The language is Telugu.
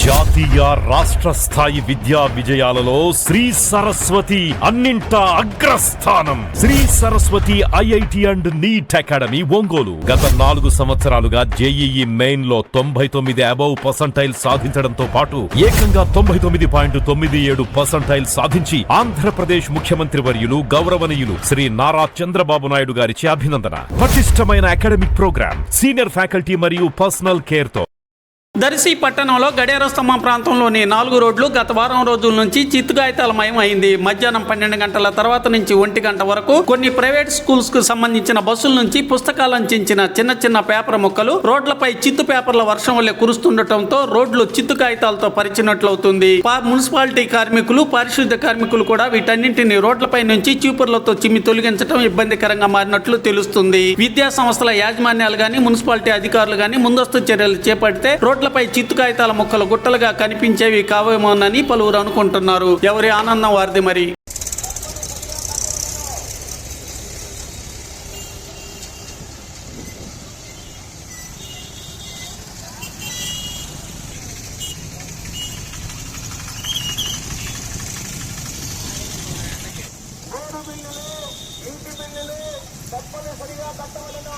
జాతీయ రాష్ట్ర స్థాయి విద్యా విజయాలలో శ్రీ సరస్వతి అన్నింటా అగ్రస్థానం. Shri Saraswati IIT and NEET academy Ongole గత 4 సంవత్సరాలుగా జేఈఈ మెయిన్ లో 99 అబౌవ్ పర్సంటైల్ సాధించడంతో పాటు ఏకంగా 99.97% సాధించి ఆంధ్రప్రదేశ్ ముఖ్యమంత్రి వర్యులు గౌరవనీయులు శ్రీ నారా చంద్రబాబు నాయుడు గారిచే అభినందన. పటిష్టమైన అకాడమిక్ ప్రోగ్రామ్, సీనియర్ ఫ్యాకల్టీ మరియు పర్సనల్ కేర్ తో దర్శి పట్టణంలో గడియార స్తంభం ప్రాంతంలోని 4 రోడ్లు గత వారం రోజుల నుంచి చిత్తుగాయితాలమయం అయింది. మధ్యాహ్నం 12 గంటల తర్వాత నుంచి 1 గంట వరకు కొన్ని ప్రైవేట్ స్కూల్స్ కు సంబంధించిన బస్సుల నుంచి పుస్తకాలను చించిన చిన్న చిన్న పేపర్ ముక్కలు రోడ్లపై చిత్తు పేపర్ల వర్షం వల్లే కురుస్తుండటంతో రోడ్లు చిత్తు కాగితాలతో పరిచినట్లవుతుంది. మున్సిపాలిటీ కార్మికులు, పారిశుద్ధ్య కార్మికులు కూడా వీటన్నింటిని రోడ్లపై నుంచి చీపుర్లతో చిమ్మి తొలగించడం ఇబ్బందికరంగా మారినట్లు తెలుస్తుంది. విద్యా సంస్థల యాజమాన్యాలు గాని, మున్సిపాలిటీ అధికారులు గాని ముందస్తు చర్యలు చేపడితే రోడ్లపై చిత్తు కాగితాల ముక్కలు గుట్టలుగా కనిపించేవి కావేమోనని పలువురు అనుకుంటున్నారు. ఎవరి ఆనందం వారిది మరి. తప్పనిసరిగా కట్టవలను.